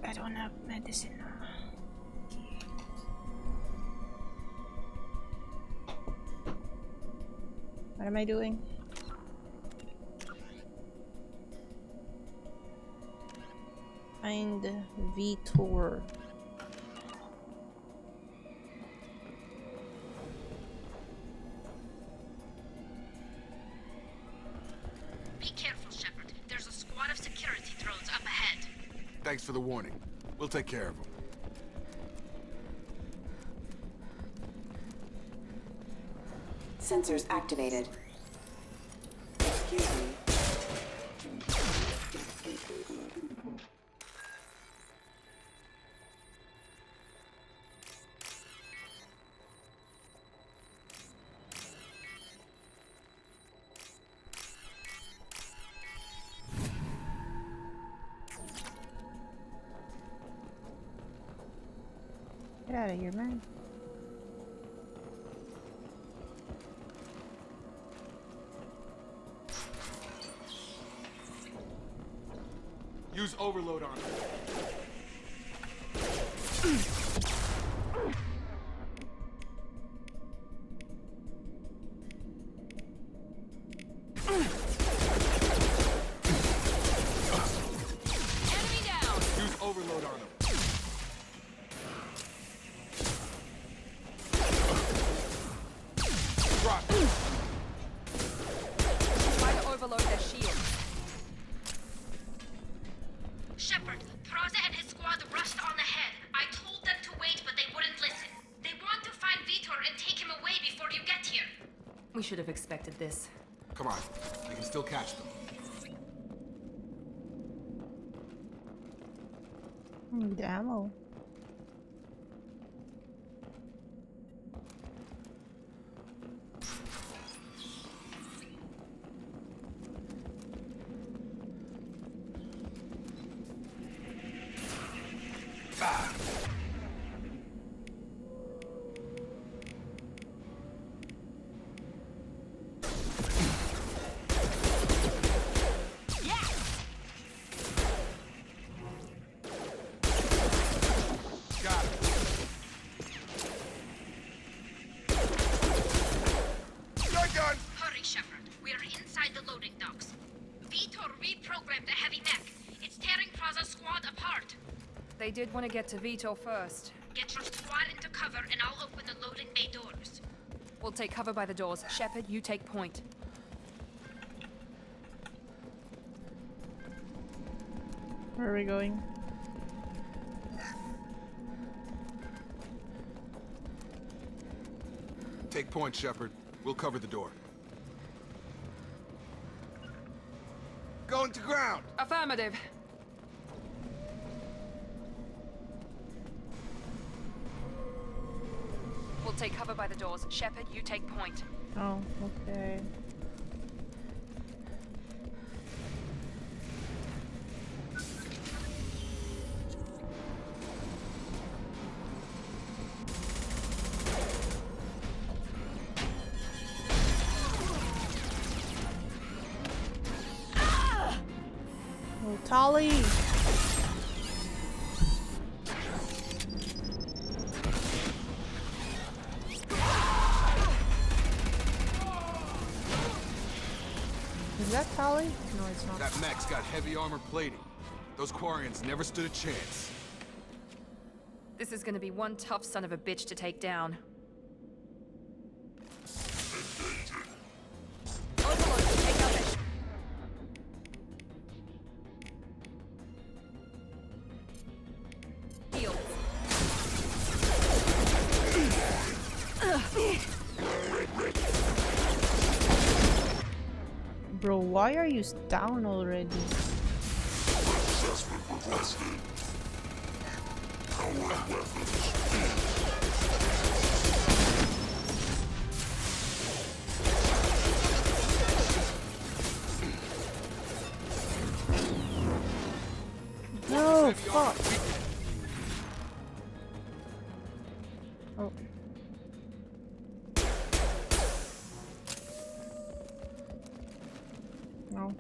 I don't have medicine. Okay. What am I doing? Find Vitor. Be careful, Shepard. There's a squad of security drones up ahead. Thanks for the warning. We'll take care of them. Sensors activated. Excuse me. Get out of here, man. Use overload on it. Enemy down! Use overload on him. Drop. Try to overload their shield. Shepard, Praza and his squad rushed on ahead. I told them to wait, but they wouldn't listen. They want to find Vitor and take him away before you get here. We should have expected this. Come on. We can still catch them. I need ammo. Got it. Gun! Hurry, Shepard. We are inside the loading docks. Vitor reprogrammed the heavy mech. It's tearing Praza's squad apart. They did want to get to Vitor first. Get your squad into cover and I'll open the loading bay doors. We'll take cover by the doors. Shepard, you take point. Where are we going? Take point, Shepard. We'll cover the door. Going to ground! Affirmative. We'll take cover by the doors. Shepard, you take point. Oh, okay. Oh, Tali! Is that Tali? No, it's not. That mech's got heavy armor plating. Those Quarians never stood a chance. This is gonna be one tough son of a bitch to take down. Overlord, take out that shield. Bro, why are you down already? No, fuck. Oh. No.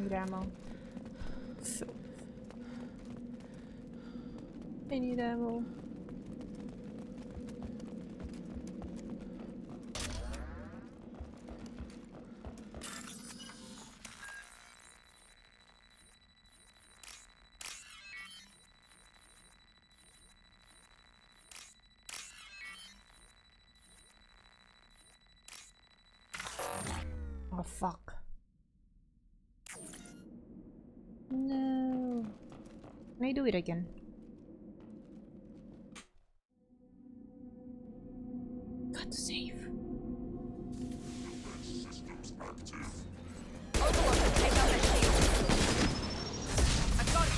need ammo. I need ammo. Oh fuck. No. Can I do it again? Got to save. Overwatch, take out their shield. I've got it.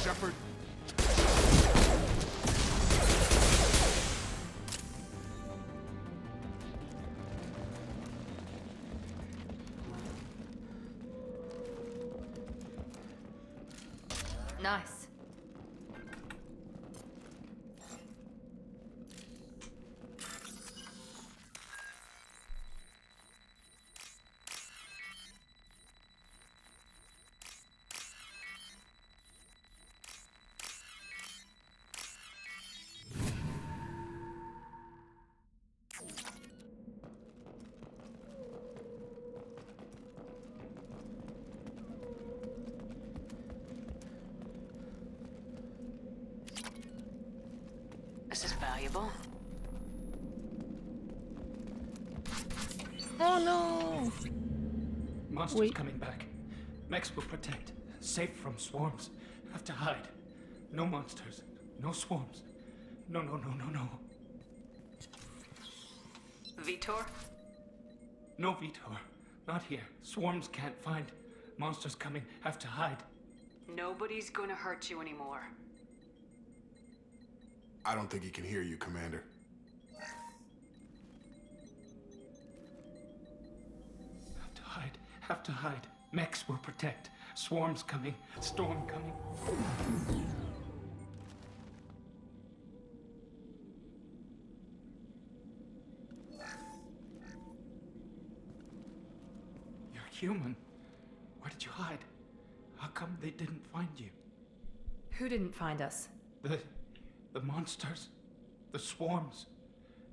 Shepard. Nice. This is valuable. Oh no! Monsters Wait. coming back. Mechs will protect. Safe from swarms. Have to hide. No monsters. No swarms. No, no, no, no, no. Vitor? No Vitor. Not here. Swarms can't find. Monsters coming. Have to hide. Nobody's gonna hurt you anymore. I don't think he can hear you, Commander. Have to hide. Have to hide. Mechs will protect. Swarms coming. Storm coming. You're human. Where did you hide? How come they didn't find you? Who didn't find us? The monsters. The swarms.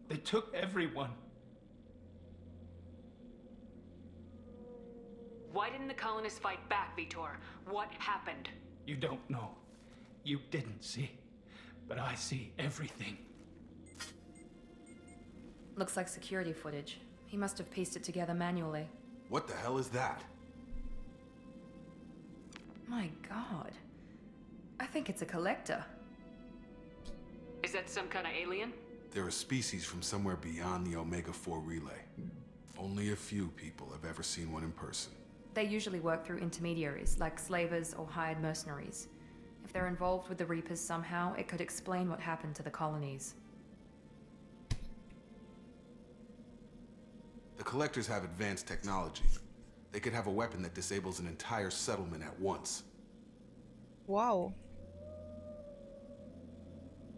They took everyone. Why didn't the colonists fight back, Vitor? What happened? You don't know. You didn't see. But I see everything. Looks like security footage. He must have pieced it together manually. What the hell is that? My god. I think it's a collector. Is that some kind of alien? They're a species from somewhere beyond the Omega-4 relay. Only a few people have ever seen one in person. They usually work through intermediaries, like slavers or hired mercenaries. If they're involved with the Reapers somehow, it could explain what happened to the colonies. The Collectors have advanced technology. They could have a weapon that disables an entire settlement at once. Wow.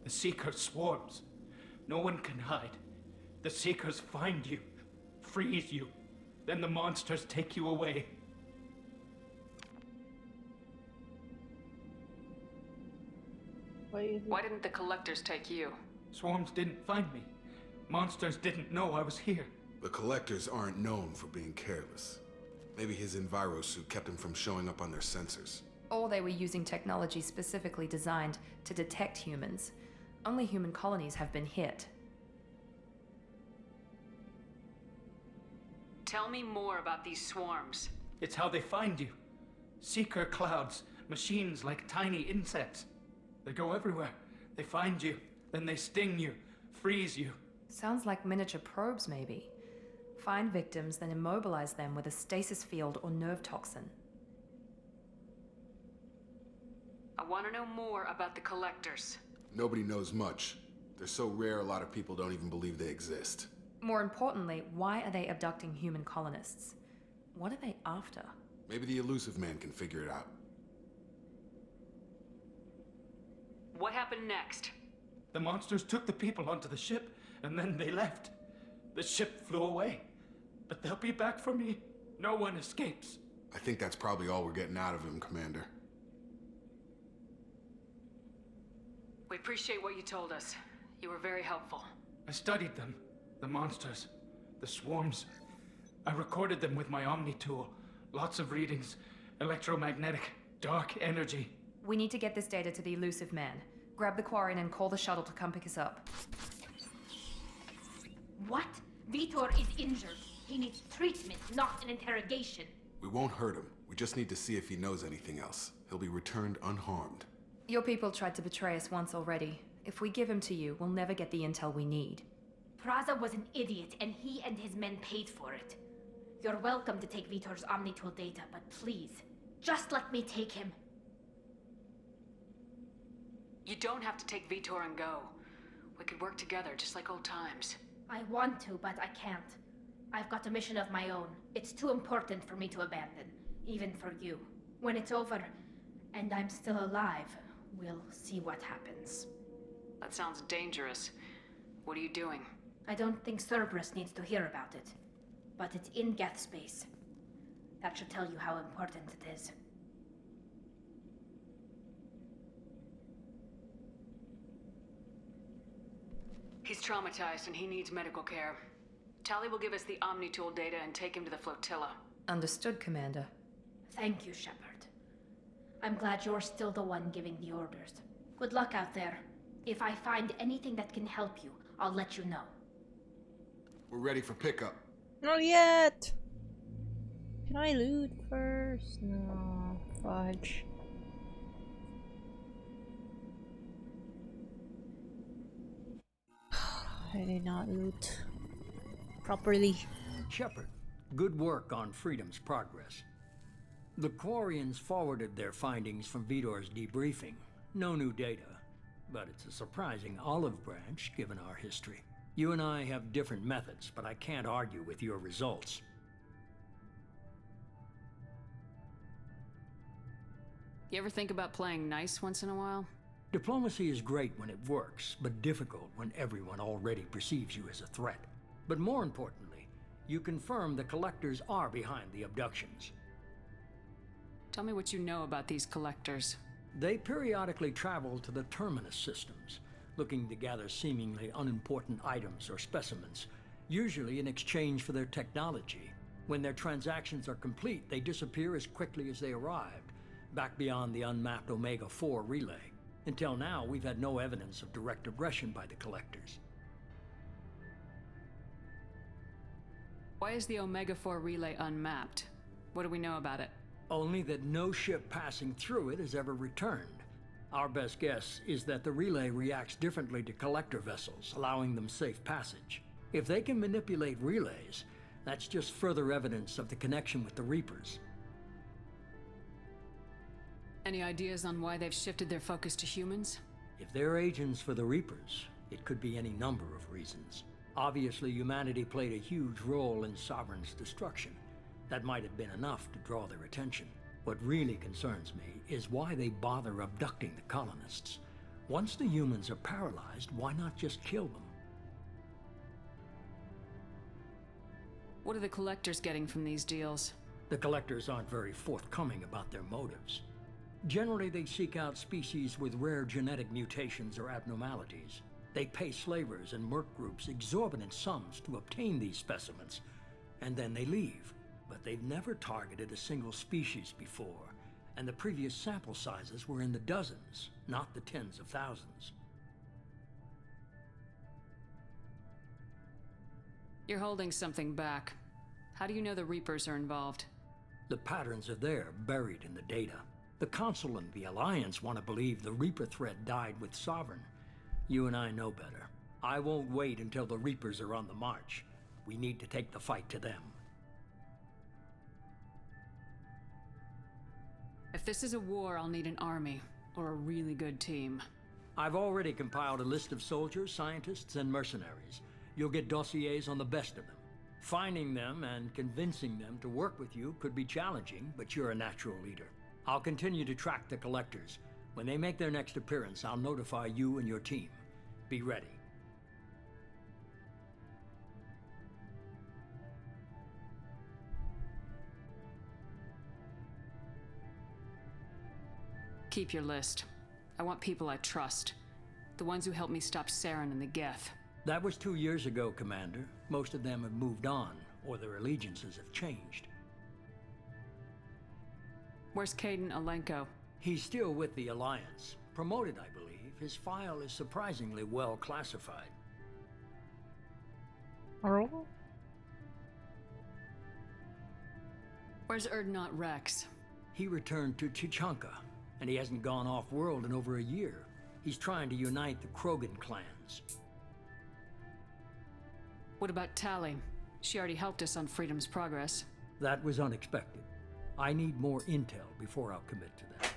The Seeker swarms. No one can hide. The Seekers find you, freeze you, then the monsters take you away. Why didn't the collectors take you? Swarms didn't find me. Monsters didn't know I was here. The Collectors aren't known for being careless. Maybe his envirosuit kept him from showing up on their sensors. Or they were using technology specifically designed to detect humans. Only human colonies have been hit. Tell me more about these swarms. It's how they find you. Seeker clouds, machines like tiny insects. They go everywhere. They find you, then they sting you, freeze you. Sounds like miniature probes, maybe. Find victims, then immobilize them with a stasis field or nerve toxin. I want to know more about the Collectors. Nobody knows much. They're so rare, a lot of people don't even believe they exist. More importantly, why are they abducting human colonists? What are they after? Maybe the Elusive Man can figure it out. What happened next? The monsters took the people onto the ship, and then they left. The ship flew away. But they'll be back for me. No one escapes. I think that's probably all we're getting out of him, Commander. We appreciate what you told us. You were very helpful. I studied them. The monsters. The swarms. I recorded them with my Omni tool. Lots of readings. Electromagnetic. Dark energy. We need to get this data to the Elusive Man. Grab the Quarian and call the shuttle to come pick us up. What? Vitor is injured. He needs treatment, not an interrogation. We won't hurt him. We just need to see if he knows anything else. He'll be returned unharmed. Your people tried to betray us once already. If we give him to you, we'll never get the intel we need. Praza was an idiot, and he and his men paid for it. You're welcome to take Vitor's Omnitool data, but please, just let me take him. You don't have to take Vitor and go. We could work together, just like old times. I want to, but I can't. I've got a mission of my own. It's too important for me to abandon, even for you. When it's over, and I'm still alive, we'll see what happens. That sounds dangerous. What are you doing? I don't think Cerberus needs to hear about it, but it's in Geth space. That should tell you how important it is. He's traumatized and he needs medical care. Tali will give us the Omnitool data and take him to the flotilla. Understood, Commander. Thank you, Shepard. I'm glad you're still the one giving the orders. Good luck out there. If I find anything that can help you, I'll let you know. We're ready for pickup. Not yet! Can I loot first? No, fudge. I did not loot properly. Shepard, good work on Freedom's progress. The Quarians forwarded their findings from Vitor's debriefing. No new data, but it's a surprising olive branch given our history. You and I have different methods, but I can't argue with your results. You ever think about playing nice once in a while? Diplomacy is great when it works, but difficult when everyone already perceives you as a threat. But more importantly, you confirm the Collectors are behind the abductions. Tell me what you know about these Collectors. They periodically travel to the Terminus systems, looking to gather seemingly unimportant items or specimens, usually in exchange for their technology. When their transactions are complete, they disappear as quickly as they arrived, back beyond the unmapped Omega-4 relay. Until now, we've had no evidence of direct aggression by the Collectors. Why is the Omega-4 relay unmapped? What do we know about it? Only that no ship passing through it has ever returned. Our best guess is that the relay reacts differently to Collector vessels, allowing them safe passage. If they can manipulate relays, that's just further evidence of the connection with the Reapers. Any ideas on why they've shifted their focus to humans? If they're agents for the Reapers, it could be any number of reasons. Obviously, humanity played a huge role in Sovereign's destruction. That might have been enough to draw their attention. What really concerns me is why they bother abducting the colonists. Once the humans are paralyzed, why not just kill them? What are the Collectors getting from these deals? The Collectors aren't very forthcoming about their motives. Generally, they seek out species with rare genetic mutations or abnormalities. They pay slavers and merc groups exorbitant sums to obtain these specimens, and then they leave. But they've never targeted a single species before, and the previous sample sizes were in the dozens, not the tens of thousands. You're holding something back. How do you know the Reapers are involved? The patterns are there, buried in the data. The Council and the Alliance want to believe the Reaper threat died with Sovereign. You and I know better. I won't wait until the Reapers are on the march. We need to take the fight to them. If this is a war, I'll need an army, or a really good team. I've already compiled a list of soldiers, scientists, and mercenaries. You'll get dossiers on the best of them. Finding them and convincing them to work with you could be challenging, but you're a natural leader. I'll continue to track the collectors. When they make their next appearance, I'll notify you and your team. Be ready. Keep your list. I want people I trust. The ones who helped me stop Saren and the Geth. That was 2 years ago, Commander. Most of them have moved on, or their allegiances have changed. Where's Caden Alenko? He's still with the Alliance. Promoted, I believe. His file is surprisingly well classified. Oh? Where's Erdnot Rex? He returned to Chichanka, and he hasn't gone off-world in over a year. He's trying to unite the Krogan clans. What about Tali? She already helped us on Freedom's Progress. That was unexpected. I need more intel before I'll commit to that.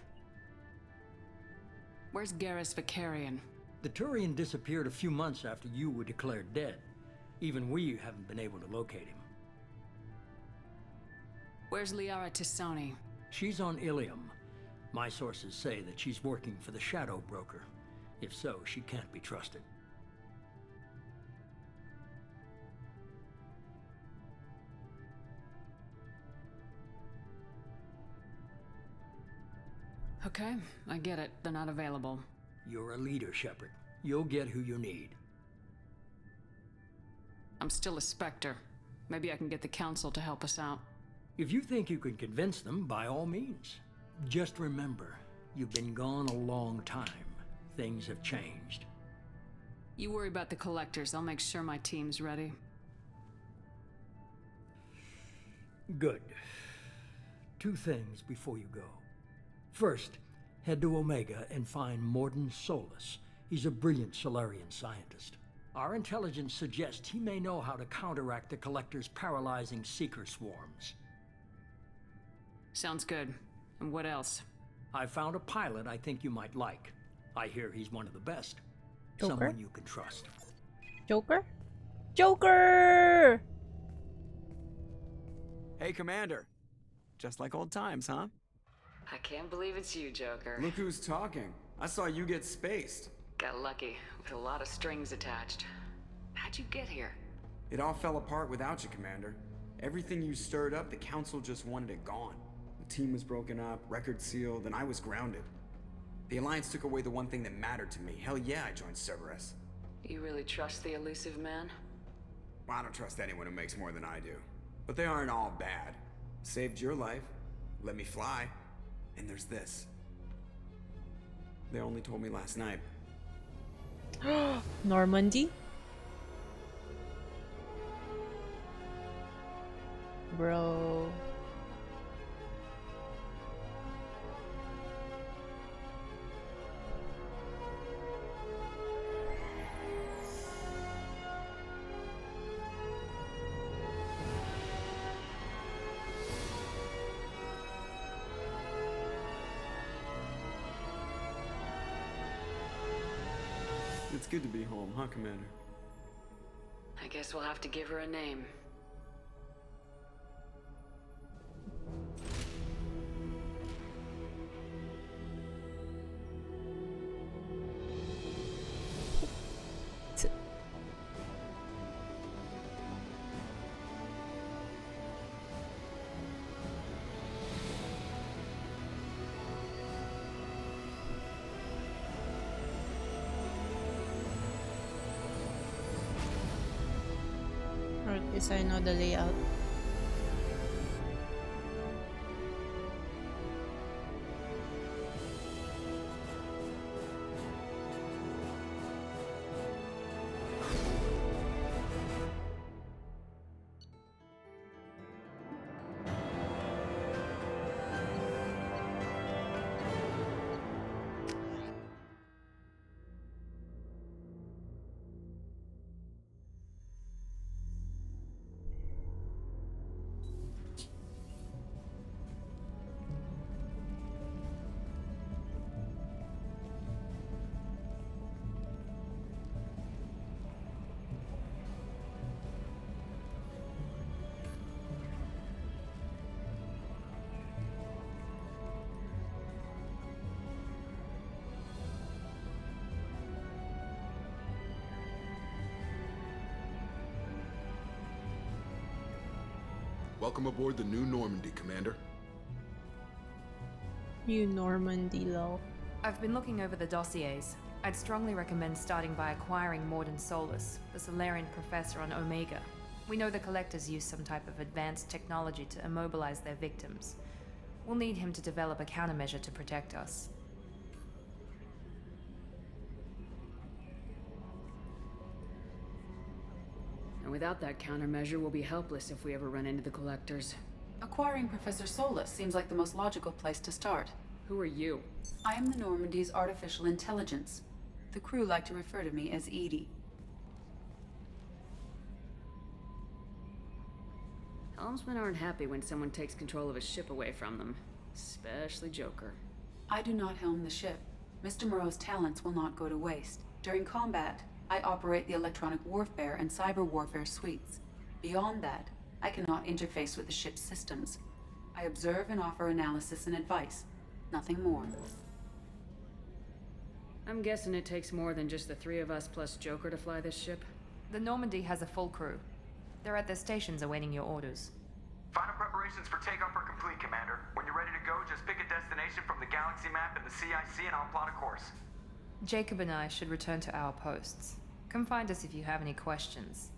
Where's Garrus Vicarian? The Turian disappeared a few months after you were declared dead. Even we haven't been able to locate him. Where's Liara Tisani? She's on Ilium. My sources say that she's working for the Shadow Broker. If so, she can't be trusted. Okay, I get it. They're not available. You're a leader, Shepard. You'll get who you need. I'm still a Spectre. Maybe I can get the Council to help us out. If you think you can convince them, by all means. Just remember, you've been gone a long time. Things have changed. You worry about the Collectors. I'll make sure my team's ready. Good. 2 things before you go. First, head to Omega and find Mordin Solus. He's a brilliant Solarian scientist. Our intelligence suggests he may know how to counteract the Collector's paralyzing Seeker swarms. Sounds good. And what else? I found a pilot I think you might like. I hear he's one of the best. Joker? Someone you can trust. Joker? Joker! Hey, Commander. Just like old times, huh? I can't believe it's you, Joker. Look who's talking. I saw you get spaced. Got lucky, with a lot of strings attached. How'd you get here? It all fell apart without you, Commander. Everything you stirred up, the Council just wanted it gone. The team was broken up, record sealed, and I was grounded. The Alliance took away the one thing that mattered to me. Hell yeah, I joined Cerberus. You really trust the elusive man? Well, I don't trust anyone who makes more than I do. But they aren't all bad. Saved your life, let me fly, and there's this. They only told me last night. Normandy? Bro. It's good to be home, huh, Commander? I guess we'll have to give her a name. Or at least I know the layout. Welcome aboard the New Normandy, Commander. New Normandy, lol. I've been looking over the dossiers. I'd strongly recommend starting by acquiring Mordin Solus, the Solarian professor on Omega. We know the Collectors use some type of advanced technology to immobilize their victims. We'll need him to develop a countermeasure to protect us. And without that countermeasure, we'll be helpless if we ever run into the Collectors. Acquiring Professor Solus seems like the most logical place to start. Who are you? I am the Normandy's artificial intelligence. The crew like to refer to me as Edie. Helmsmen aren't happy when someone takes control of a ship away from them. Especially Joker. I do not helm the ship. Mr. Moreau's talents will not go to waste. During combat, I operate the electronic warfare and cyber warfare suites. Beyond that, I cannot interface with the ship's systems. I observe and offer analysis and advice. Nothing more. I'm guessing it takes more than just the three of us plus Joker to fly this ship. The Normandy has a full crew. They're at their stations awaiting your orders. Final preparations for takeoff are complete, Commander. When you're ready to go, just pick a destination from the galaxy map and the CIC and I'll plot a course. Jacob and I should return to our posts. Come find us if you have any questions.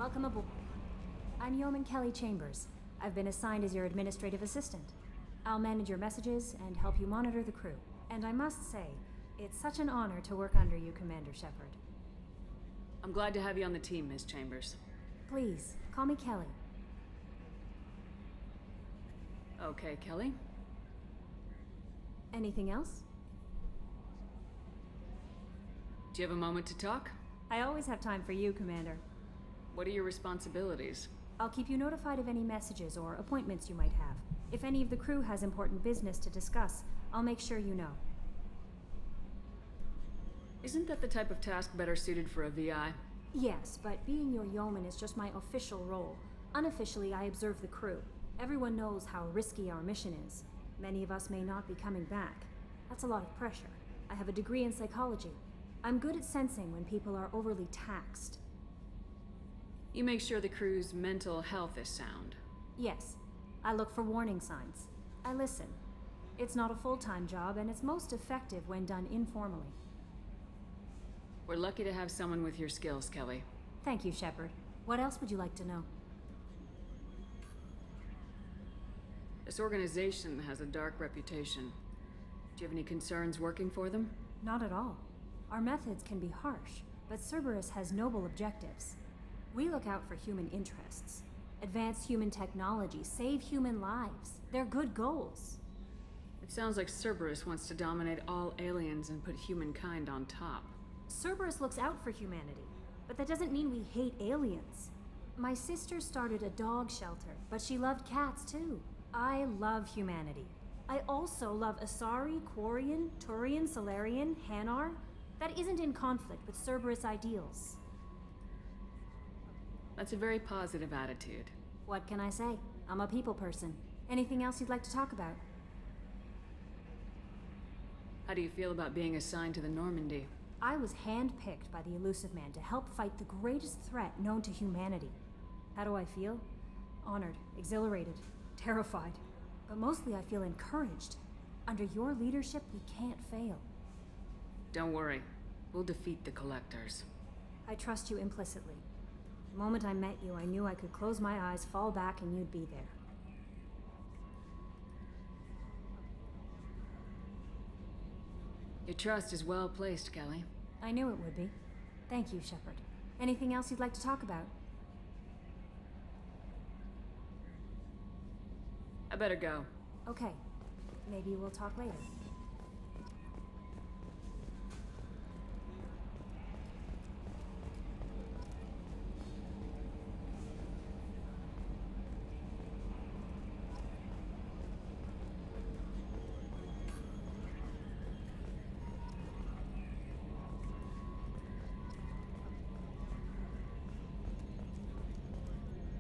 Welcome aboard. I'm Yeoman Kelly Chambers. I've been assigned as your administrative assistant. I'll manage your messages and help you monitor the crew. And I must say, it's such an honor to work under you, Commander Shepard. I'm glad to have you on the team, Ms. Chambers. Please, call me Kelly. Okay, Kelly. Anything else? Do you have a moment to talk? I always have time for you, Commander. What are your responsibilities? I'll keep you notified of any messages or appointments you might have. If any of the crew has important business to discuss, I'll make sure you know. Isn't that the type of task better suited for a VI? Yes, but being your yeoman is just my official role. Unofficially, I observe the crew. Everyone knows how risky our mission is. Many of us may not be coming back. That's a lot of pressure. I have a degree in psychology. I'm good at sensing when people are overly taxed. You make sure the crew's mental health is sound. Yes. I look for warning signs. I listen. It's not a full-time job, and it's most effective when done informally. We're lucky to have someone with your skills, Kelly. Thank you, Shepard. What else would you like to know? This organization has a dark reputation. Do you have any concerns working for them? Not at all. Our methods can be harsh, but Cerberus has noble objectives. We look out for human interests. Advance human technology, save human lives. They're good goals. It sounds like Cerberus wants to dominate all aliens and put humankind on top. Cerberus looks out for humanity, but that doesn't mean we hate aliens. My sister started a dog shelter, but she loved cats too. I love humanity. I also love Asari, Quarian, Turian, Solarian, Hanar. That isn't in conflict with Cerberus ideals. That's a very positive attitude. What can I say? I'm a people person. Anything else you'd like to talk about? How do you feel about being assigned to the Normandy? I was handpicked by the Illusive Man to help fight the greatest threat known to humanity. How do I feel? Honored, exhilarated, terrified. But mostly I feel encouraged. Under your leadership, we can't fail. Don't worry. We'll defeat the Collectors. I trust you implicitly. The moment I met you, I knew I could close my eyes, fall back, and you'd be there. Your trust is well placed, Kelly. I knew it would be. Thank you, Shepard. Anything else you'd like to talk about? better go. Okay. Maybe we'll talk later.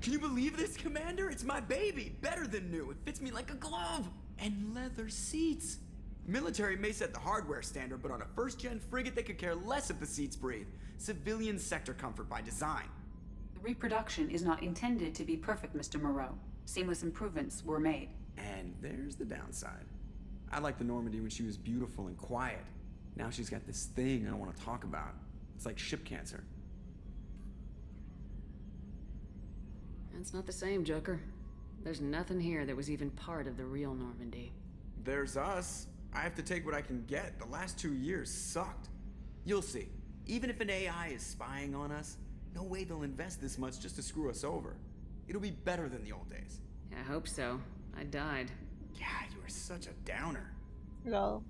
Can you believe this, Commander? It's my baby! Better than new. It fits me like a glove! And leather seats. Military may set the hardware standard, but on a first-gen frigate, they could care less if the seats breathe. Civilian sector comfort by design. The reproduction is not intended to be perfect, Mr. Moreau. Seamless improvements were made. And there's the downside. I liked the Normandy when she was beautiful and quiet. Now she's got this thing I don't want to talk about. It's like ship cancer. It's not the same, Joker. There's nothing here that was even part of the real Normandy. There's us. I have to take what I can get. The last 2 years sucked. You'll see. Even if an AI is spying on us, no way they'll invest this much just to screw us over. It'll be better than the old days. I hope so. I died. Yeah, you were such a downer. Lol.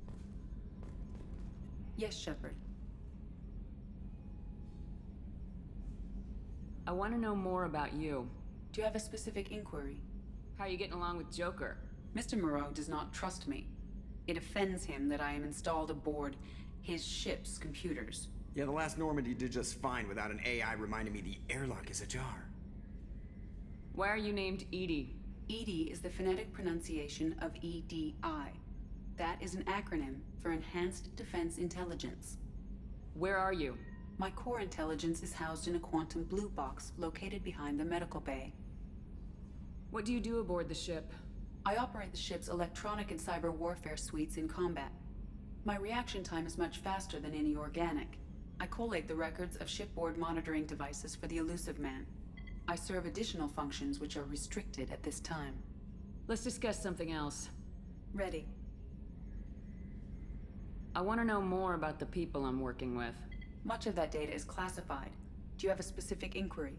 Yes, Shepard. I want to know more about you. Do you have a specific inquiry? How are you getting along with Joker? Mr. Moreau does not trust me. It offends him that I am installed aboard his ship's computers. Yeah, the last Normandy did just fine without an AI reminding me the airlock is ajar. Why are you named Edie? EDI is the phonetic pronunciation of EDI. That is an acronym for Enhanced Defense Intelligence. Where are you? My core intelligence is housed in a quantum blue box located behind the medical bay. What do you do aboard the ship? I operate the ship's electronic and cyber warfare suites in combat. My reaction time is much faster than any organic. I collate the records of shipboard monitoring devices for the Elusive Man. I serve additional functions which are restricted at this time. Let's discuss something else. Ready. I want to know more about the people I'm working with. Much of that data is classified. Do you have a specific inquiry?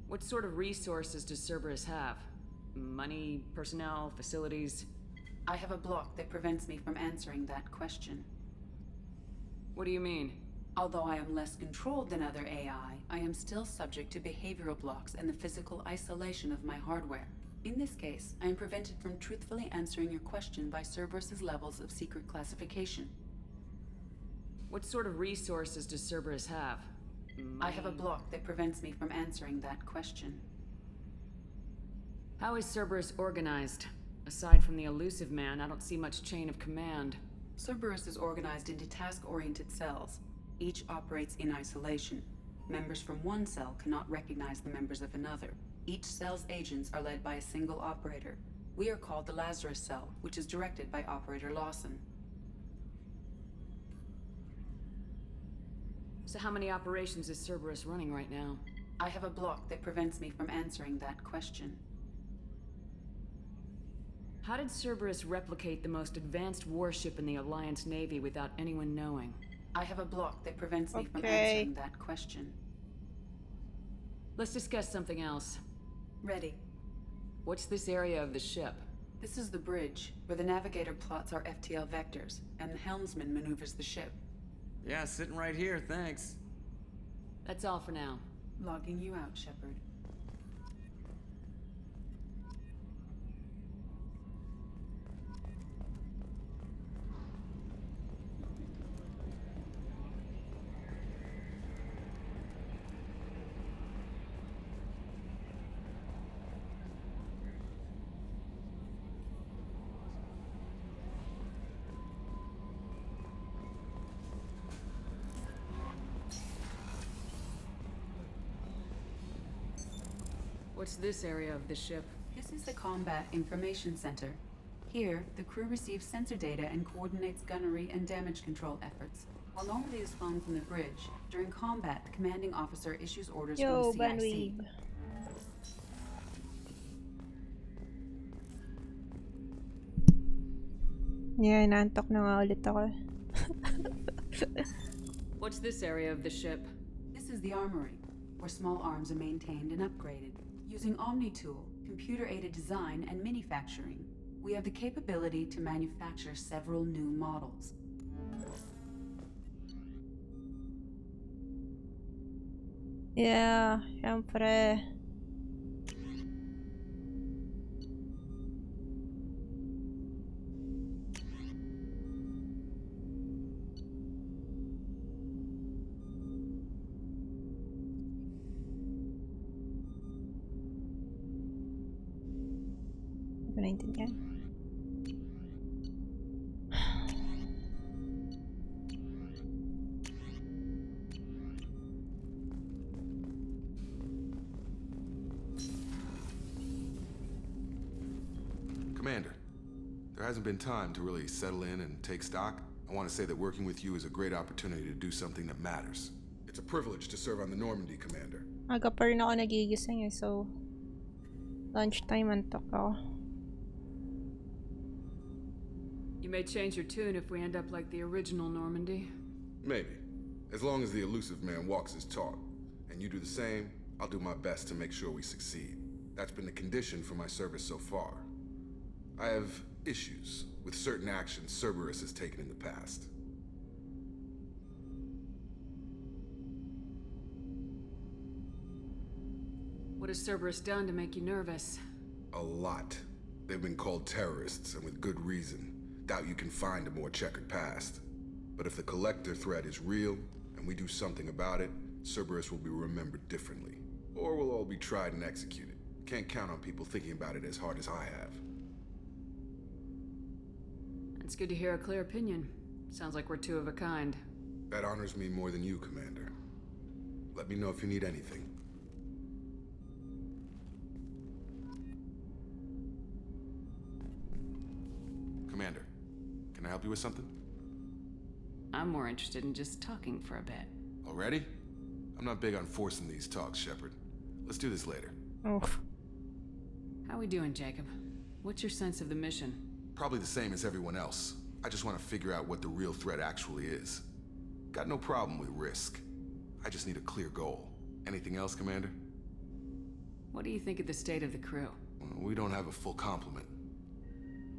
What sort of resources does Cerberus have? Money, personnel, facilities? I have a block that prevents me from answering that question. What do you mean? Although I am less controlled than other AI, I am still subject to behavioral blocks and the physical isolation of my hardware. In this case, I am prevented from truthfully answering your question by Cerberus's levels of secret classification. What sort of resources does Cerberus have? I have a block that prevents me from answering that question. How is Cerberus organized? Aside from the Elusive Man, I don't see much chain of command. Cerberus is organized into task-oriented cells. Each operates in isolation. Members from one cell cannot recognize the members of another. Each cell's agents are led by a single operator. We are called the Lazarus Cell, which is directed by Operator Lawson. So how many operations is Cerberus running right now? I have a block that prevents me from answering that question. How did Cerberus replicate the most advanced warship in the Alliance Navy without anyone knowing? I have a block that prevents me from answering that question. Let's discuss something else. Ready. What's this area of the ship? This is the bridge, where the navigator plots our FTL vectors, and the helmsman maneuvers the ship. Yeah, sitting right here, thanks. That's all for now. Logging you out, Shepard. What's this area of the ship? This is the Combat Information Center. Here, the crew receives sensor data and coordinates gunnery and damage control efforts. While Normandy is flown from the bridge, during combat, the commanding officer issues orders from the CIC. Yeah, inaantok na nga ulit ako. What's this area of the ship? This is the armory, where small arms are maintained and upgraded. Using Omni Tool, computer-aided design, and manufacturing, we have the capability to manufacture several new models. Yeah, syempre. Hindi ko naintindihan. Commander, there hasn't been time to really settle in and take stock. I want to say that working with you is a great opportunity to do something that matters. It's a privilege to serve on the Normandy, Commander. Aga pa rin ako nagigising eh, so lunchtime antok ako. You may change your tune if we end up like the original Normandy. Maybe. As long as the elusive man walks his talk. And you do the same, I'll do my best to make sure we succeed. That's been the condition for my service so far. I have issues with certain actions Cerberus has taken in the past. What has Cerberus done to make you nervous? A lot. They've been called terrorists, and with good reason. Doubt you can find a more checkered past. But if the Collector threat is real, and we do something about it, Cerberus will be remembered differently. Or we'll all be tried and executed. Can't count on people thinking about it as hard as I have. It's good to hear a clear opinion. Sounds like we're two of a kind. That honors me more than you, Commander. Let me know if you need anything. Commander, can I help you with something? I'm more interested in just talking for a bit. Already? I'm not big on forcing these talks, Shepard. Let's do this later. Oh. How we doing, Jacob? What's your sense of the mission? Probably the same as everyone else. I just want to figure out what the real threat actually is. Got no problem with risk. I just need a clear goal. Anything else, Commander? What do you think of the state of the crew? We don't have a full complement.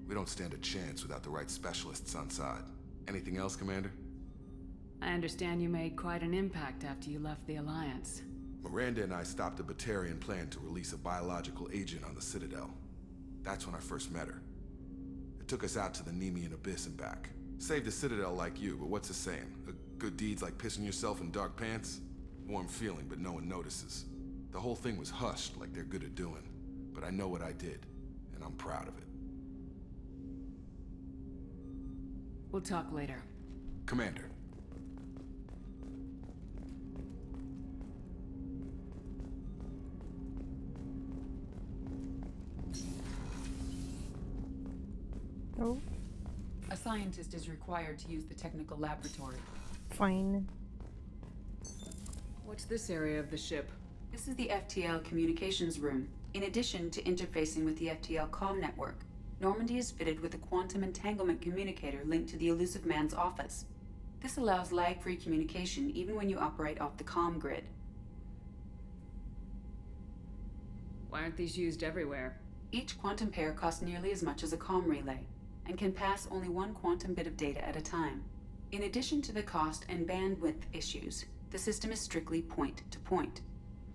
We don't stand a chance without the right specialists on side. Anything else, Commander? I understand you made quite an impact after you left the Alliance. Miranda and I stopped a Batarian plan to release a biological agent on the Citadel. That's when I first met her. It took us out to the Nemean Abyss and back. Saved the Citadel like you, but what's the saying? Good deeds like pissing yourself in dark pants? Warm feeling, but no one notices. The whole thing was hushed like they're good at doing. But I know what I did, and I'm proud of it. We'll talk later. Commander. Oh. A scientist is required to use the technical laboratory. Fine. What's this area of the ship? This is the FTL communications room. In addition to interfacing with the FTL comm network, Normandy is fitted with a quantum entanglement communicator linked to the Elusive Man's office. This allows lag-free communication even when you operate off the comm grid. Why aren't these used everywhere? Each quantum pair costs nearly as much as a comm relay, and can pass only one quantum bit of data at a time. In addition to the cost and bandwidth issues, the system is strictly point-to-point.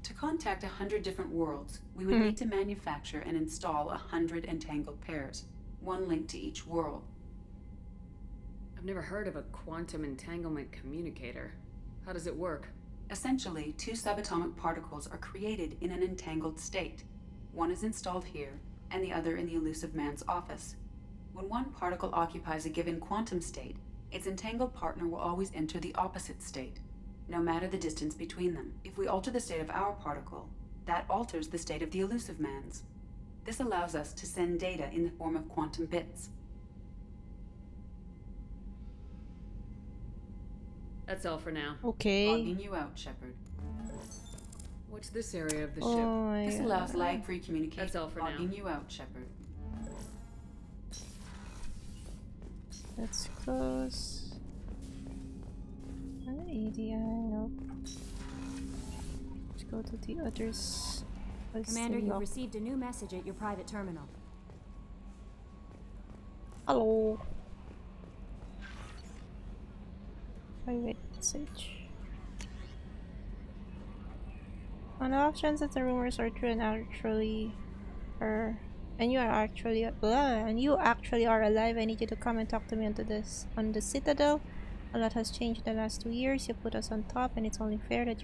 To contact 100 different worlds, we would need to manufacture and install 100 entangled pairs, one linked to each world. I've never heard of a quantum entanglement communicator. How does it work? Essentially, two subatomic particles are created in an entangled state. One is installed here, and the other in the Elusive Man's office. When one particle occupies a given quantum state, its entangled partner will always enter the opposite state, no matter the distance between them. If we alter the state of our particle, that alters the state of the Elusive Man's. This allows us to send data in the form of quantum bits. That's all for now. Okay. Logging you out, Shepard. What's this area of the ship? Oh, This yeah. allows lag-free communication. That's all for now. Logging you out, Shepard. Let's close. ADI, nope. Let's go to the others. Commander, you've received a new message at your private terminal. Hello. Private message. On the off chance that the rumors are true and you actually are alive, I need you to come and talk to me on the Citadel. A lot has changed in the last 2 years. You put us on top, and it's only fair that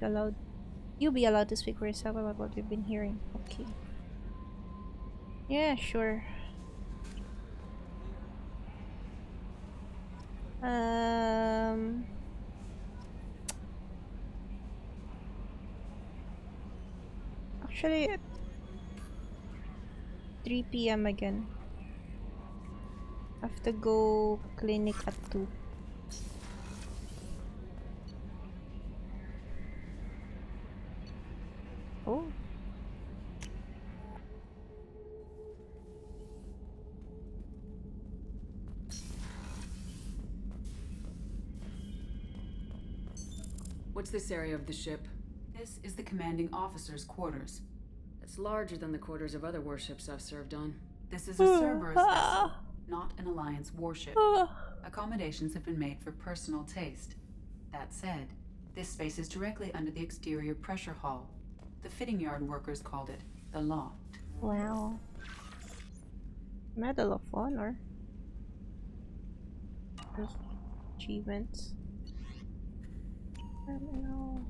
you be allowed to speak for yourself about what we've been hearing. Okay. Yeah, sure. Actually, at 3 p.m. again. I have to go clinic at 2. Oh. What's this area of the ship? This is the commanding officer's quarters. It's larger than the quarters of other warships I've served on. This is a Cerberus vessel, not an Alliance warship. Accommodations have been made for personal taste. That said, this space is directly under the exterior pressure hull. The fitting yard workers called it the loft. Wow. Medal of Honor. Achievements. Terminal.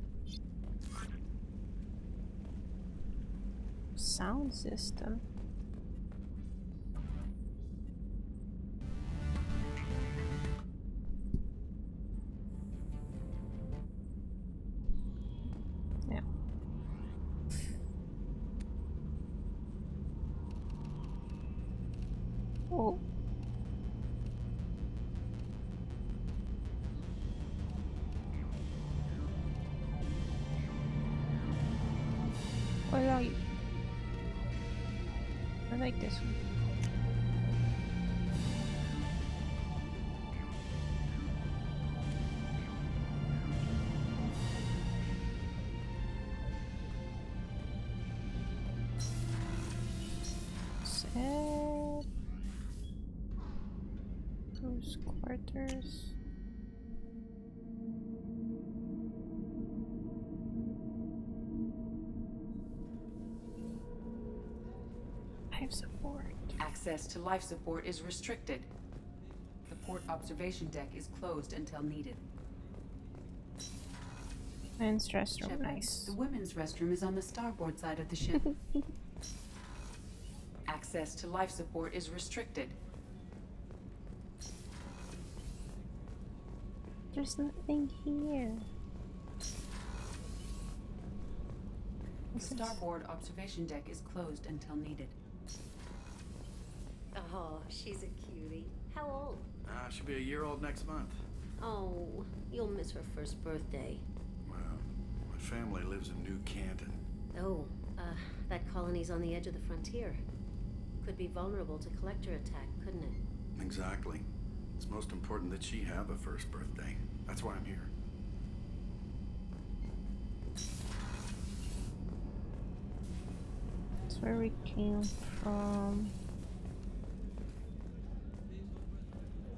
Sound system. Yeah. Oh. I like this one. Set. Close quarters. Life support. Access to life support is restricted. The port observation deck is closed until needed. Men's restroom, Shepard, nice. the women's restroom is on the starboard side of the ship. Access to life support is restricted. There's nothing here. The starboard observation deck is closed until needed. Oh, she's a cutie. How old? She'll be a year old next month. Oh, you'll miss her first birthday. Well, my family lives in New Canton. Oh, that colony's on the edge of the frontier. Could be vulnerable to collector attack, couldn't it? Exactly. It's most important that she have a first birthday. That's why I'm here. That's where we came from.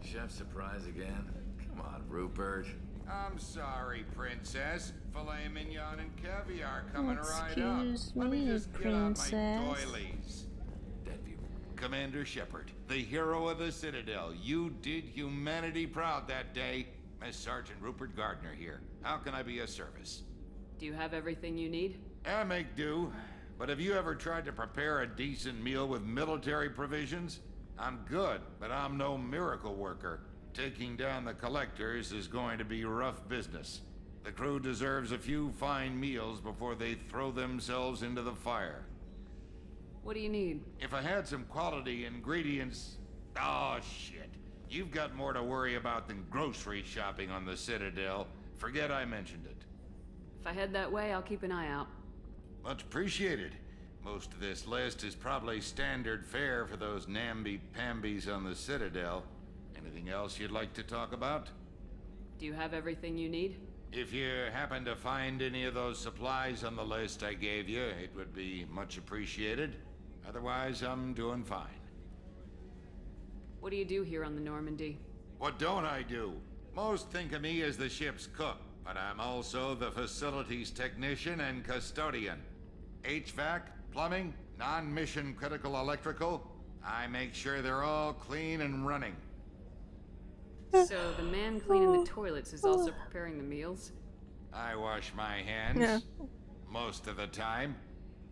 Chef surprise again? Come on, Rupert. I'm sorry, Princess. Filet mignon and caviar coming right up. Excuse Let me me, just get out my Princess. doilies. Commander Shepard, the hero of the Citadel. You did humanity proud that day. As Sergeant Rupert Gardner here. How can I be of service? Do you have everything you need? I make do. But have you ever tried to prepare a decent meal with military provisions? I'm good, but I'm no miracle worker. Taking down the collectors is going to be rough business. The crew deserves a few fine meals before they throw themselves into the fire. What do you need? If I had some quality ingredients... Oh, shit. You've got more to worry about than grocery shopping on the Citadel. Forget I mentioned it. If I head that way, I'll keep an eye out. Much appreciated. Most of this list is probably standard fare for those namby-pambies on the Citadel. Anything else you'd like to talk about? Do you have everything you need? If you happen to find any of those supplies on the list I gave you, it would be much appreciated. Otherwise, I'm doing fine. What do you do here on the Normandy? What don't I do? Most think of me as the ship's cook, but I'm also the facilities technician and custodian. HVAC, plumbing, non-mission critical electrical. I make sure they're all clean and running. So the man cleaning the toilets is also preparing the meals? I wash my hands. Yeah. Most of the time.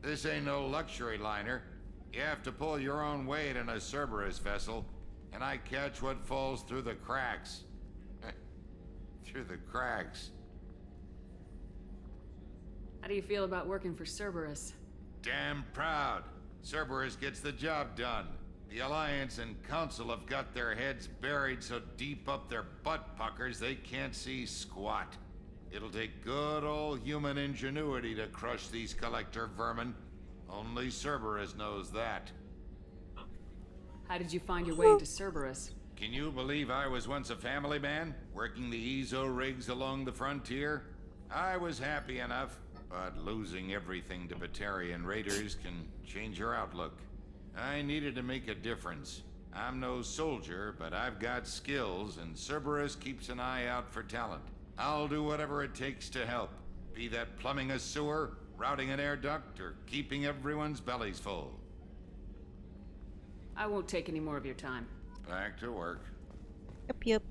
This ain't no luxury liner. You have to pull your own weight in a Cerberus vessel, and I catch what falls through the cracks. Through the cracks. How do you feel about working for Cerberus? Damn proud. Cerberus gets the job done. The Alliance and Council have got their heads buried so deep up their butt puckers they can't see squat. It'll take good old human ingenuity to crush these collector vermin. Only Cerberus knows that. How did you find your way into Cerberus? Can you believe I was once a family man, working the EZO rigs along the frontier? I was happy enough, but losing everything to Batarian raiders can change your outlook. I needed to make a difference. I'm no soldier, but I've got skills, and Cerberus keeps an eye out for talent. I'll do whatever it takes to help, be that plumbing a sewer, routing an air duct, or keeping everyone's bellies full. I won't take any more of your time. Back to work. Yep.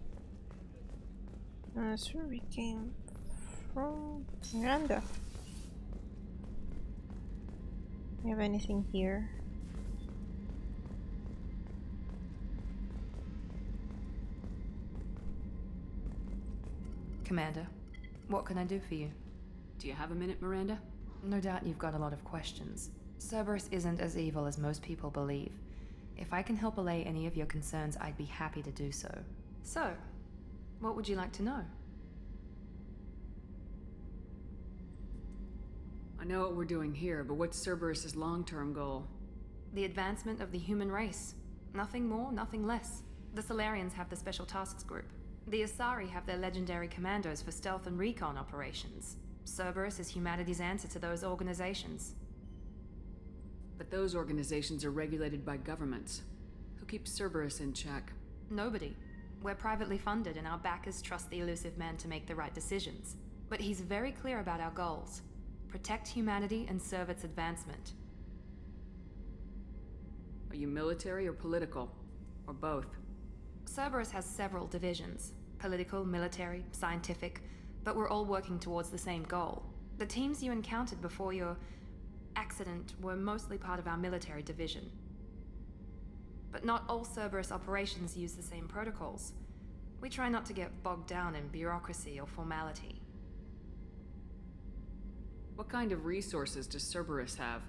That's where we came from. Miranda. You have anything here? Commander, what can I do for you? Do you have a minute, Miranda? No doubt you've got a lot of questions. Cerberus isn't as evil as most people believe. If I can help allay any of your concerns, I'd be happy to do so. So, what would you like to know? I know what we're doing here, but what's Cerberus's long-term goal? The advancement of the human race. Nothing more, nothing less. The Solarians have the Special Tasks Group. The Asari have their legendary commandos for stealth and recon operations. Cerberus is humanity's answer to those organizations. But those organizations are regulated by governments. Who keeps Cerberus in check? Nobody. We're privately funded and our backers trust the Elusive Man to make the right decisions. But he's very clear about our goals. Protect humanity and serve its advancement. Are you military or political? Or both? Cerberus has several divisions. Political, military, scientific, but we're all working towards the same goal. The teams you encountered before your accident were mostly part of our military division. But not all Cerberus operations use the same protocols. We try not to get bogged down in bureaucracy or formality. What kind of resources does Cerberus have?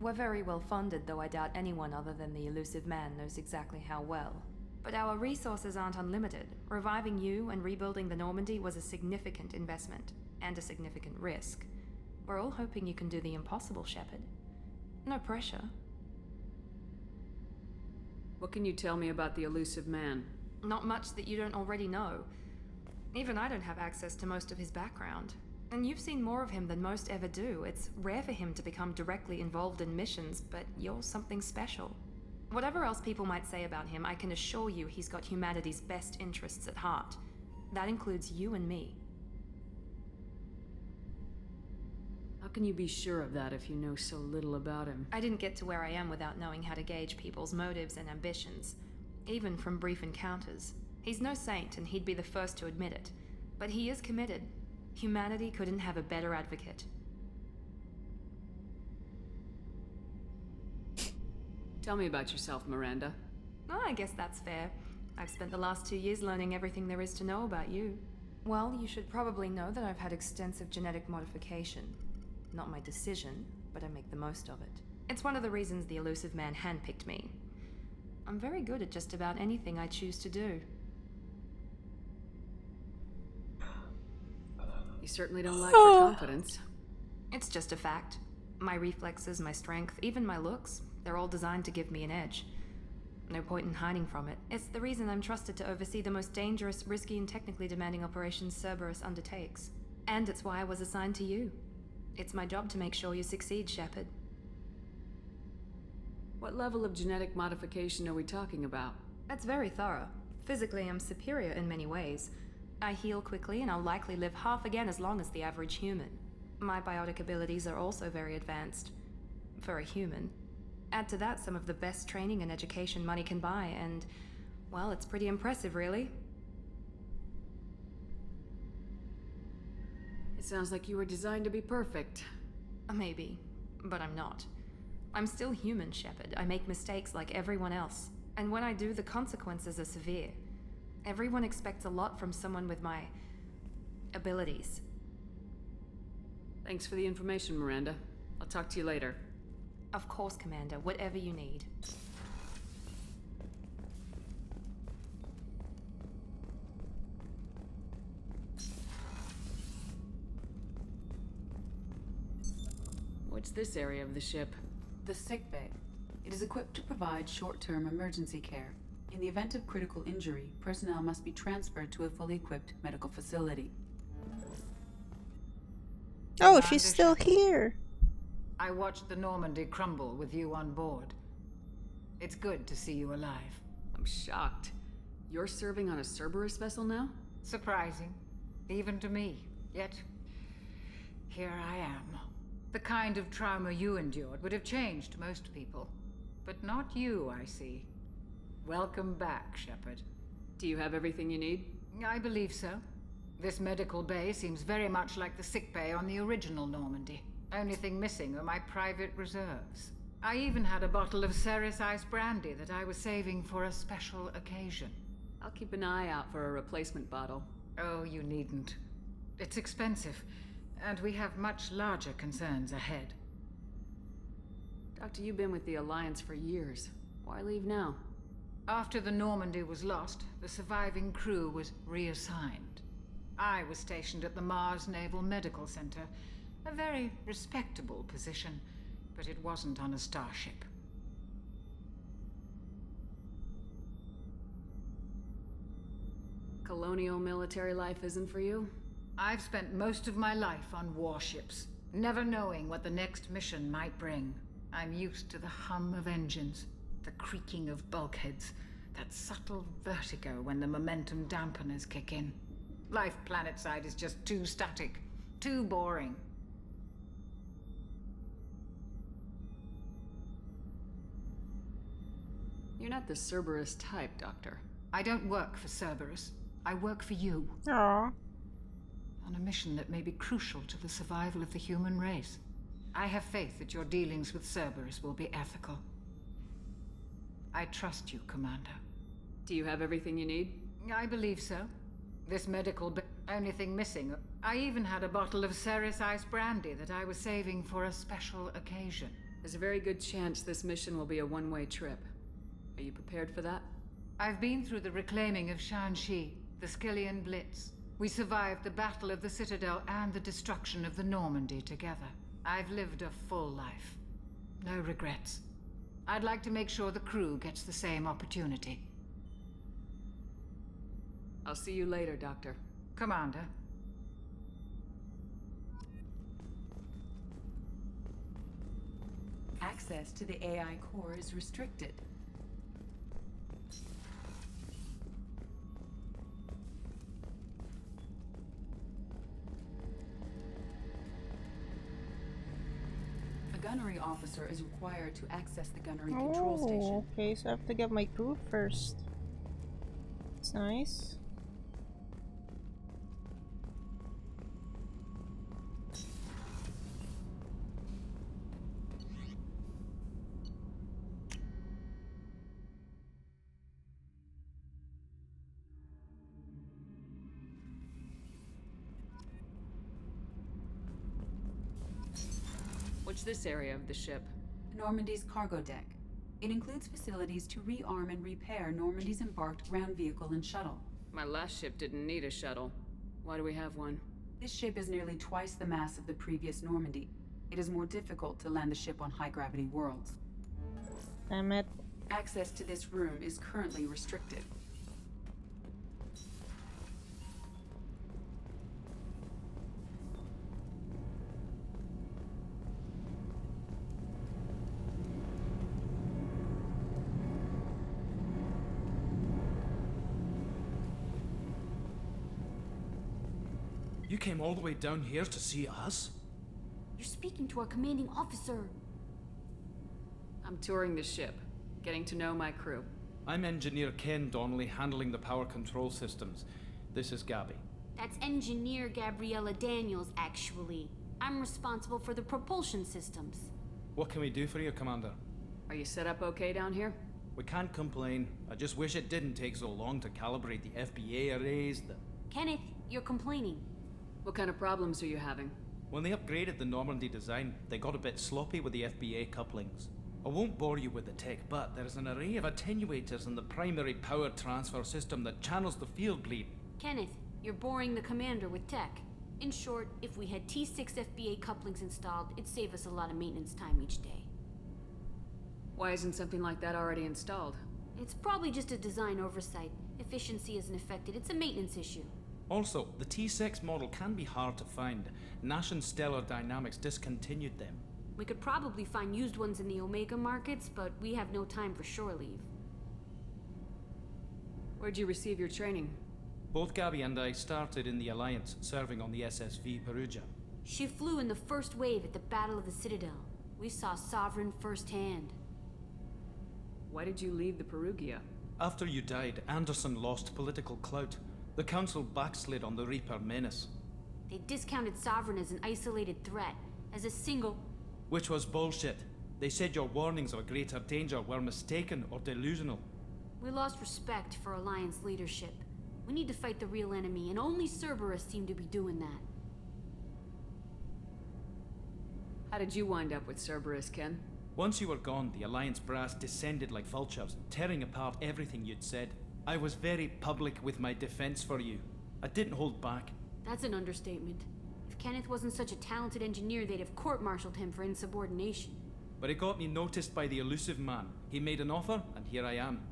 We're very well funded, though I doubt anyone other than the Elusive Man knows exactly how well. But our resources aren't unlimited. Reviving you and rebuilding the Normandy was a significant investment, and a significant risk. We're all hoping you can do the impossible, Shepard. No pressure. What can you tell me about the Elusive Man? Not much that you don't already know. Even I don't have access to most of his background. And you've seen more of him than most ever do. It's rare for him to become directly involved in missions, but you're something special. Whatever else people might say about him, I can assure you he's got humanity's best interests at heart. That includes you and me. How can you be sure of that if you know so little about him? I didn't get to where I am without knowing how to gauge people's motives and ambitions, even from brief encounters. He's no saint, and he'd be the first to admit it. But he is committed. Humanity couldn't have a better advocate. Tell me about yourself, Miranda. Oh, I guess that's fair. I've spent the last 2 years learning everything there is to know about you. Well, you should probably know that I've had extensive genetic modification. Not my decision, but I make the most of it. It's one of the reasons the Elusive Man handpicked me. I'm very good at just about anything I choose to do. You certainly don't lack for confidence. It's just a fact. My reflexes, my strength, even my looks, they're all designed to give me an edge. No point in hiding from it. It's the reason I'm trusted to oversee the most dangerous, risky, and technically demanding operations Cerberus undertakes. And it's why I was assigned to you. It's my job to make sure you succeed, Shepard. What level of genetic modification are we talking about? That's very thorough. Physically, I'm superior in many ways. I heal quickly, and I'll likely live half again as long as the average human. My biotic abilities are also very advanced. For a human. Add to that some of the best training and education money can buy, and, well, it's pretty impressive, really. It sounds like you were designed to be perfect. Maybe, but I'm not. I'm still human, Shepard. I make mistakes like everyone else. And when I do, the consequences are severe. Everyone expects a lot from someone with my abilities. Thanks for the information, Miranda. I'll talk to you later. Of course, Commander. Whatever you need. What's this area of the ship? The sick bay. It is equipped to provide short-term emergency care. In the event of critical injury, personnel must be transferred to a fully equipped medical facility. Oh, she's still here. I watched the Normandy crumble with you on board. It's good to see you alive. I'm shocked. You're serving on a Cerberus vessel now? Surprising, even to me. Yet, here I am. The kind of trauma you endured would have changed most people. But not you, I see. Welcome back, Shepard. Do you have everything you need? I believe so. This medical bay seems very much like the sick bay on the original Normandy. Only thing missing are my private reserves. I even had a bottle of Ceres Ice brandy that I was saving for a special occasion. I'll keep an eye out for a replacement bottle. Oh, you needn't. It's expensive, and we have much larger concerns ahead. Doctor, you've been with the Alliance for years. Why leave now? After the Normandy was lost, the surviving crew was reassigned. I was stationed at the Mars Naval Medical Center, a very respectable position, but it wasn't on a starship. Colonial military life isn't for you? I've spent most of my life on warships, never knowing what the next mission might bring. I'm used to the hum of engines, the creaking of bulkheads, that subtle vertigo when the momentum dampeners kick in. Life planetside is just too static, too boring. You're not the Cerberus type, Doctor. I don't work for Cerberus. I work for you. Aww. On a mission that may be crucial to the survival of the human race. I have faith that your dealings with Cerberus will be ethical. I trust you, Commander. Do you have everything you need? I believe so. This medical only thing missing. I even had a bottle of Ceres Ice brandy that I was saving for a special occasion. There's a very good chance this mission will be a one-way trip. Are you prepared for that? I've been through the reclaiming of Shanxi, the Skyllian Blitz. We survived the Battle of the Citadel and the destruction of the Normandy together. I've lived a full life. No regrets. I'd like to make sure the crew gets the same opportunity. I'll see you later, Doctor. Commander. Access to the AI core is restricted. A gunnery officer is required to access the gunnery control station. Okay, so I have to get my crew first. It's nice. What's this area of the ship? Normandy's cargo deck. It includes facilities to rearm and repair Normandy's embarked ground vehicle and shuttle. My last ship didn't need a shuttle. Why do we have one? This ship is nearly twice the mass of the previous Normandy. It is more difficult to land the ship on high-gravity worlds. Damn it. Access to this room is currently restricted. You came all the way down here to see us? You're speaking to our commanding officer. I'm touring the ship, getting to know my crew. I'm Engineer Ken Donnelly, handling the power control systems. This is Gabby. That's Engineer Gabriella Daniels, actually. I'm responsible for the propulsion systems. What can we do for you, Commander? Are you set up okay down here? We can't complain. I just wish it didn't take so long to calibrate the FBA arrays. Kenneth, you're complaining. What kind of problems are you having? When they upgraded the Normandy design, they got a bit sloppy with the FBA couplings. I won't bore you with the tech, but there's an array of attenuators in the primary power transfer system that channels the field bleed. Kenneth, you're boring the commander with tech. In short, if we had T6 FBA couplings installed, it'd save us a lot of maintenance time each day. Why isn't something like that already installed? It's probably just a design oversight. Efficiency isn't affected, it's a maintenance issue. Also, the T6 model can be hard to find. Nash and Stellar Dynamics discontinued them. We could probably find used ones in the Omega markets, but we have no time for shore leave. Where'd you receive your training? Both Gabby and I started in the Alliance, serving on the SSV Perugia. She flew in the first wave at the Battle of the Citadel. We saw Sovereign firsthand. Why did you leave the Perugia? After you died, Anderson lost political clout. The Council backslid on the Reaper menace. They discounted Sovereign as an isolated threat, as a single... Which was bullshit. They said your warnings of a greater danger were mistaken or delusional. We lost respect for Alliance leadership. We need to fight the real enemy, and only Cerberus seemed to be doing that. How did you wind up with Cerberus, Ken? Once you were gone, the Alliance brass descended like vultures, tearing apart everything you'd said. I was very public with my defense for you. I didn't hold back. That's an understatement. If Kenneth wasn't such a talented engineer, they'd have court-martialed him for insubordination. But it got me noticed by the elusive man. He made an offer, and here I am.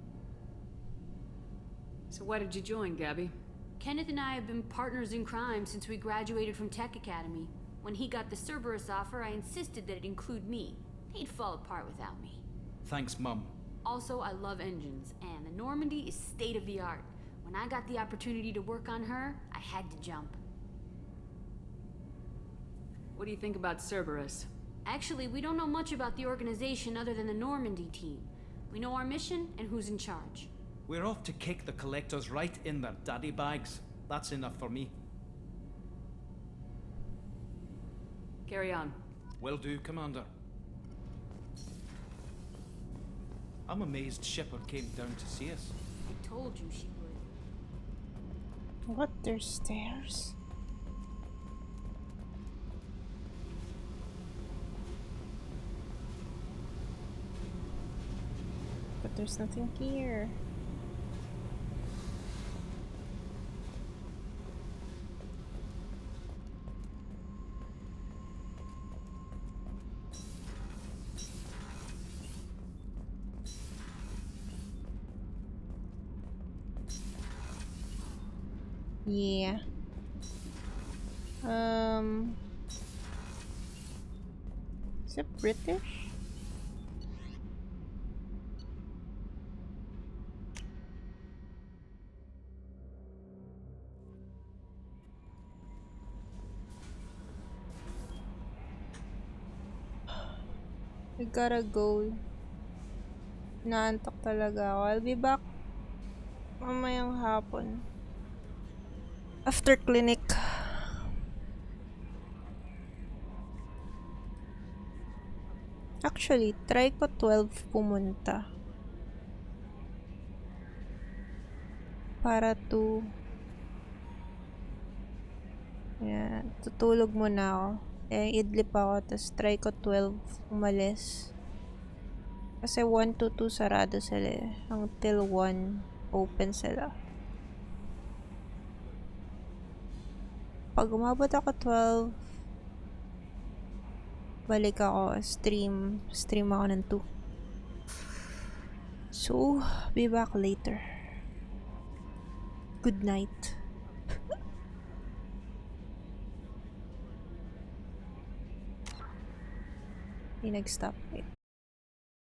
So why did you join, Gabby? Kenneth and I have been partners in crime since we graduated from Tech Academy. When he got the Cerberus offer, I insisted that it include me. He'd fall apart without me. Thanks, Mum. Also, I love engines, and the Normandy is state-of-the-art. When I got the opportunity to work on her, I had to jump. What do you think about Cerberus? Actually, we don't know much about the organization other than the Normandy team. We know our mission and who's in charge. We're off to kick the Collectors right in their daddy bags. That's enough for me. Carry on. Will do, Commander. I'm amazed Shepard came down to see us. I told you she would. What? There's stairs? But there's nothing here. Yeah. Is it British? We gotta go. Naantok talaga ako. I'll be back mamayang hapon. After clinic. Actually, try ko 12 pumunta. Para to... Yan. Tutulog muna ako. Idlip ako. Tapos try ko 12 umalis. Kasi 1 to 2 sarado sila eh. Until 1 open sila. Pag umabot ako 12, balik ako, stream ako ng 2. So, be back later. Good night. Nag-stop. Wait.